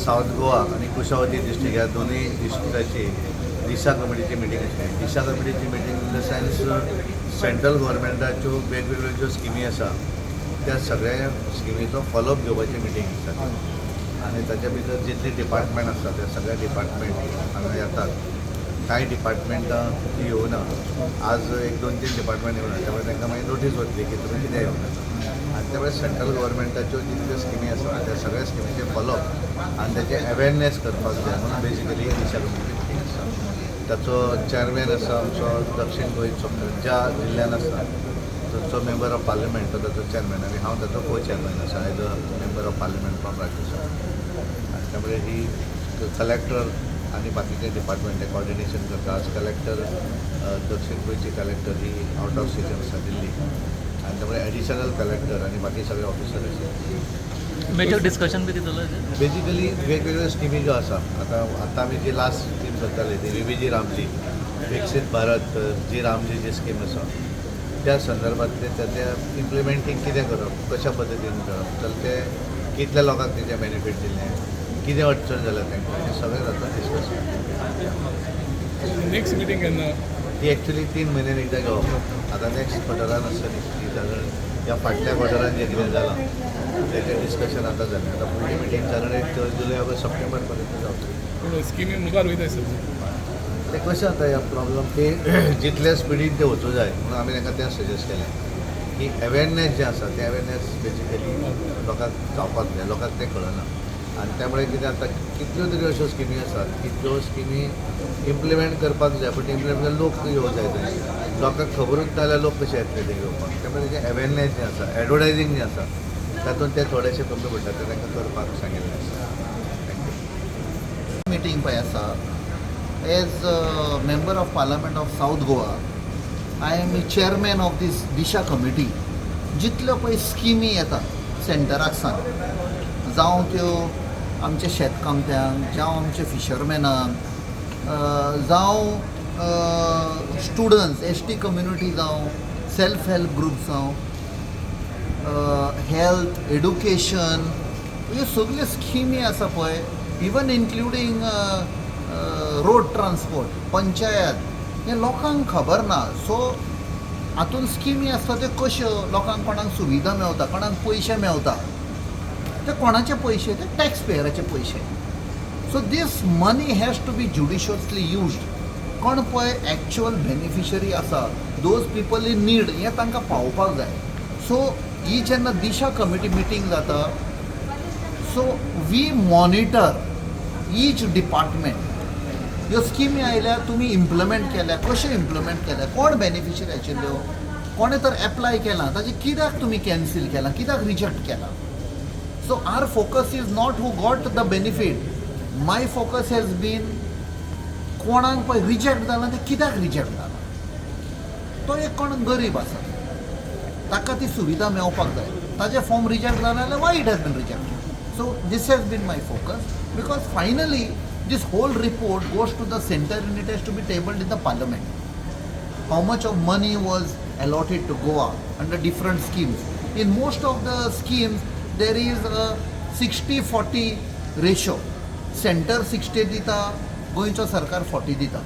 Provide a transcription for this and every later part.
South Goa आणि Kushavati district ह्या दोन्ही डिस्ट्रिक्टाची दिशा कमिटीची मिटींग आसली. दिशा कमिटीची meeting in the sense central गव्हर्मेंटाच्यो वेगवेगळ्यो ज्यो स्किमी आसा त्या सगळ्या स्किमीचो फॉलोअप घेवपाची मिटींग आसता आणि ताच्या भितर जितली डिपार्टमेंट आसा त्या सगळ्या डिपार्टमेंट हांगा येतात. कांय डिपार्टमेंटां ती येवना. आज एक दोन तीन डिपार्टमेंट येवना, त्यामुळे तांकां मागीर नोटीस वतली की तुमी कित्याक येवना. आनी त्यामुळे सेंट्रल गव्हर्मेंटाच्यो जितल्यो स्किमी आसा त्या सगळ्या स्किमीचे फॉलोअप आनी तेचे अवेरनेस करपाक जाय म्हणून बेजिकली दिशा कमिटी मिटींग आसा. ताचो चेअरमॅन आसा आमचो दक्षिण गोंयचो ज्या जिल्ल्यान आसा ताचो मेंबर ऑफ पार्लिमेंट तो ताचो चेअरमॅन आनी हांव ताचो को चेअरमॅन आसा as a member of parliament from Rajya Sabha. आनी त्यामुळे ही कलेक्टर आणि बाकीचे डिपार्टमेंट हे कॉर्डिनेशन करता. आज कलेक्टर दक्षिण गोंयची collector he out of station आसा दिल्ली आनी त्यामुळे एडिशनल कलेक्टर आणि बाकी सगळे ऑफिसर आसा. मेजर डिस्कशन बी दितलो बेजिकली वेगवेगळ्यो स्किमी ज्यो आसा आतां आमी जी लास्ट स्कीम करताली ती विवीजी रामजी विकसीत भारत जी रामजी जी स्कीम आसा त्या संदर्भातले त्याचें इम्प्लिमेंटींग कितें करप, कशा पद्दतीन करप, तर ते कितल्या लोकांक तेजें बेनिफीट दिलें, कितें अडचण जाल्या तांकां हें सगळें जाता डिस्कस. नेक्स्ट मिटींग केन्ना? ती एक्चुअली 3 म्हयन्यान एकदां घेवप. आतां नेक्स्ट क्वॉर्टरान आसतली ती सादारण ह्या फाटल्या क्वॉर्टरान जें कितें जालां तेचें डिस्कशन आतां जालें. आतां फुडली मिटींग सादारण एक जुलय ऑगस्ट सप्टेंबर पर्यंत जावतली. पूण स्किमी मुखार वयता सर. ते कशें जाता ह्या प्रॉब्लम की जितल्या स्पिडीन ते वचूं जाय म्हणून आमी तांकां तें सजेस्ट केलें की अवेरनेस जें आसा तें अवेरनेस बेजिकली लोकांक जावपाक जाय. लोकांक तें कळना आनी त्यामुळे कितें जाता कितल्यो तरी अश्यो स्किमी आसात की ज्यो स्किमी इम्प्लिमेंट करपाक जाय बट इम्प्लिमेंट लोक येवंक जाय थंय. लोकांक खबरूच ना जाल्यार लोक कशे येतले ते घेवपाक. त्यामुळे तेजें अवेरनेस जें आसा एडवर्टायजींग जें आसा तातूंत ते थोडेशे कमी पडटा ते तांकां करपाक सांगिल्लें आसा. थँक्यू. मीटिंग पळय आसा as member of parliament of South Goa I am chairman of this Disha committee. जितल्यो पळय स्किमी येतात सेंटराक सांग जावं त्यो आमच्या शेतकामत्यांक जावं आमच्या फिशरमॅनांक जावं स्टुडंट्स एस टी कम्युनिटी जावं सेल्फ हेल्प ग्रुप्स जावं हेल्थ एड्युकेशन ह्यो सगल्यो स्किमी आसा पळय even including road transport panchayat हे लोकांक खबर ना. सो हातूंत स्किमी आसता त्यो कश्यो लोकांक कोणाक सुविधा मेवता कोणाक पयशे मेवता ते कोणाचे पयशे ते टॅक्स पेयराचे पयशे. So this money has to be judiciously used. कोण पळय एक्चुअल बेनिफिशरी आसा दोज पीपल इन नीड हें तांकां पावोवपाक जाय. सो ही जेन्ना दिशा कमिटी मिटींग जाता so we monitor each department. ह्यो स्किमी आयल्या तुमी इम्प्लिमेंट केल्या कशें इम्प्लिमेंट केल्या कोण बेनिफिशरी आशिल्ल्यो कोणें तर एप्लाय केला ताजें कित्याक तुमी कॅन्सील केलां कित्याक रिजेक्ट केलां. So our focus is not who got the benefit. My focus has been कोणाक पळय रिजेक्ट जाला ते कित्याक रिजेक्ट जाला. तो एक कोण गरीब आसा ताका ती सुविधा मेवपाक जाय ताजे फॉर्म रिजेक्ट जाला जाल्यार why it has been rejected. So this has been my focus because finally this whole report goes to the center and it has to be tabled in the parliament. How much of money was allotted to Goa under different schemes. In most of the schemes there is a 60-40 ratio. Center 60 दिता गोंयचो सरकार 40 दिता.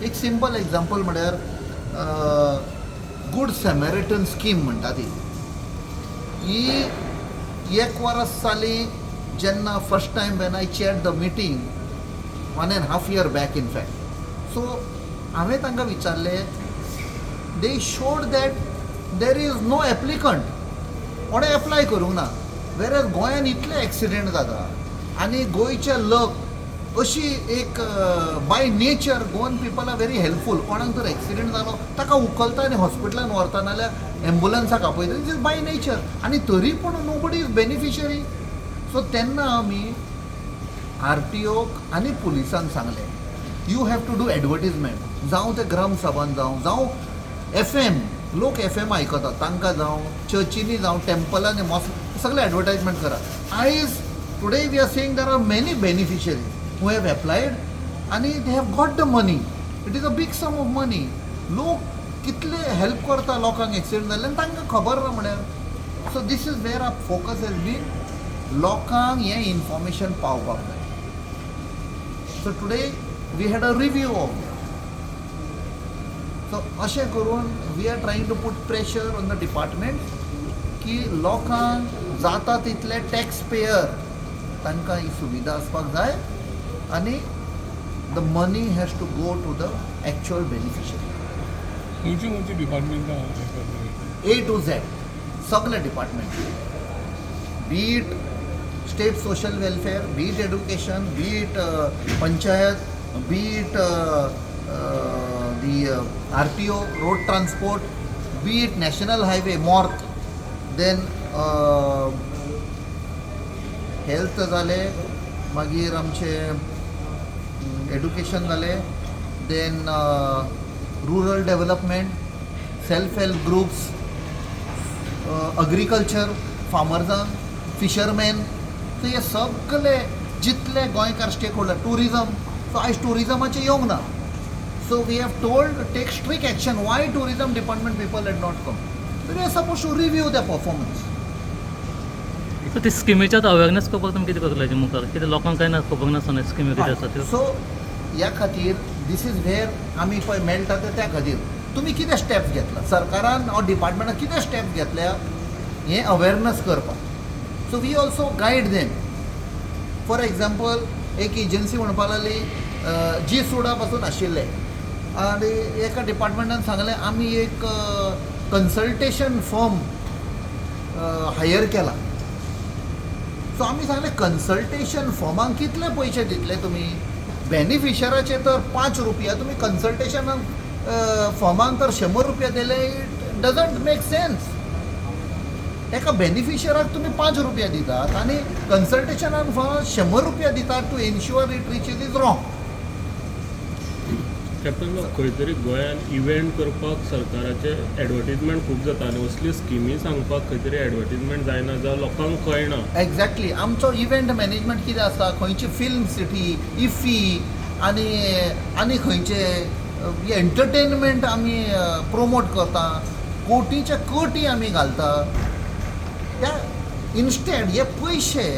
एक simple example म्हळ्यार good Samaritan scheme म्हणटा ती ही 1 वर्स जाली जेन्ना first time when I chaired the meeting 1.5 year back in fact. So हांवें तांकां विचारलें they showed that there is no applicant कोणें एप्लाय करूंक ना. वेरएज गोंयान इतले एक्सिडेंट जाता आनी गोंयचे लोक अशी एक by nature Goan people are very helpful. कोणाक जर एक्सिडेंट जालो ताका उखलता आनी हॉस्पिटलान व्हरता नाल्यार एम्बुलन्साक आपयता. दीस इज बाय नेचर आनी तरी पूण nobody is beneficiary. So तेन्ना आमी RTOक आनी पुलिसांक सांगलें you have to do advertisement जावं ते ग्राम सभान जावं FM लोक FM आयकतात तांकां जावं चर्चीनी जावं टेम्पलांनी मॉस्क सगळे एडवर्टायजमेंट करा. आयज today we are saying there are many beneficiaries who have applied आनी they have got the money. It is a big sum of money. लोक कितले हेल्प करता लोकांक एक्सिडेंट जाल्ले आनी तांकां खबर ना म्हळ्यार. So this is where our focus has been लोकांक हें इन्फॉर्मेशन पावपाक जाय. So today we had a review of it. So अशें करून we are trying to put pressure on the department की लोकांक जाता तितले टॅक्स पेयर तांकां ही सुविधा आसपाक जाय आनी the money has to go to the actual beneficiary. खंयची डिपार्टमेंटां A to Z सगळे department, be it state social welfare, be it education, be it panchayat, be it the RTO road transport, be it national highway MoRTH, then health जाले, मागीर आमचे education जालें, then rural development, self help groups, agriculture, फार्मर्सांक, fisherman. So हे सगळे जितले गोंयकार stake holder, tourism, so आयज टुरिजमाचें येवंक ना. So we have told take strict action. Why tourism department people had not come? So we are suppose to review the performance. So ती स्किमीच्याच अवेअरनेस करपाक तुमी कितें करतले मुखार? कितें लोकांक कांय ना खबर नासतना स्किमी कितें आसा त्यो? सो ह्या खातीर दीस इज वेर आमी पळय मेळटा ते त्या खातीर तुमी कितें स्टेप्स घेतला, सरकारान ऑर डिपार्टमेंटान कितें स्टेप्स घेतल्या हें अवेरनेस करपाक. So we also guide them. For example एक एजन्सी म्हणपा लागली जी सुडा पासून आशिल्ले आनी एका डिपार्टमेंटान सांगलें आमी एक कन्सल्टेशन फर्म हायर केला. सो आमी सांगलें कन्सल्टेशन फर्मांक कितले पयशे दितले तुमी? बेनिफिशराचे तर 5 रुपया, तुमी कन्सल्टेशनाक फर्मांक तर 100 रुपया दिले. It doesn't make sense. एका बेनिफिशराक तुमी 5 रुपया दितात आनी कन्सल्टेशनाक फर्माक 100 रुपया दितात to ensure it reaches is wrong. Captain खंय तरी गोंयान इव्हेंट करपाक सरकाराचे एडवर्टिजमेंट खूब जाता आनी असली स्किमी सांगपाक खंय तरी एडवर्टिजमेंट जायना जावं लोकांक कळना. एक्झॅक्टली. आमचो इव्हेंट मॅनेजमेंट कितें आसा, खंयची फिल्म सिटी, इफी आनी खंयचे एंटरटेनमेंट आमी प्रोमोट करता, कोटीचे कोटी आमी घालता. त्या इन्स्टेड हे पयशे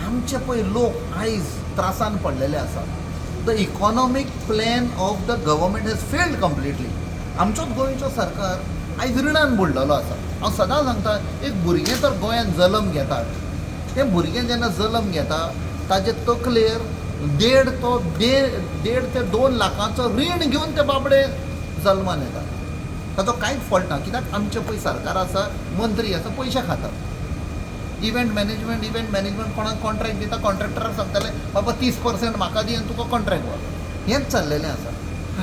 आमचे पळय लोक आयज त्रासान पडलेले आसात. The economic plan of the government has failed completely. आमचोच गोंयचो सरकार आयज रिणान बुडलेलो आसा. हांव सदां सांगता, एक भुरगें तर गोंयांत जल्म घेतात, तें भुरगें जेन्ना जल्म घेता ताजे तकलेर 1.5 ते 2 लाखांचो रीण घेवन ते बाबडे जल्मान येतात. ताचो कांयच फॉल्ट ना, कित्याक आमचे पळय सरकार आसा, मंत्री आसा, पयशे खातात. इव्हेंट मॅनेजमेंट कोणाक कॉन्ट्रॅक्ट दिता, कॉन्ट्रॅक्टराक सांगताले बाबा 30% म्हाका दी आनी तुका कॉन्ट्रॅक्ट व्हर. हेंच चल्लेलें आसा.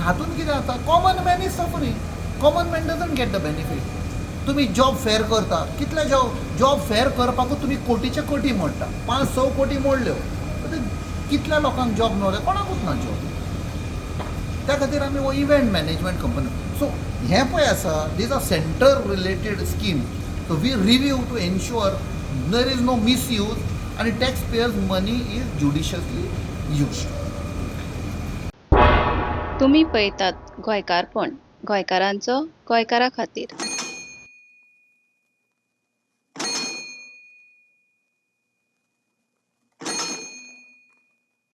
हातूंत कितें जाता, common man is suffering. Common man doesn't get the benefit. तुमी जॉब फेअर करता, कितले जॉब फेअर करपाकूच तुमी कोटीचे कोटी मोडटा. 5-6 कोटी मोडल्यो, कितल्या लोकांक जॉब मेळ्ळे? कोणाकूच ना जॉब. त्या खातीर आमी हो इव्हेंट मॅनेजमेंट कंपनी. सो हें पळय आसा, these are centre related scheme. So we review to ensure there is no misuse and taxpayers money is judiciously used. तुम्ही पळयतात गोंयकारपण, गोंयकारांचो गोंयकारा खातीर.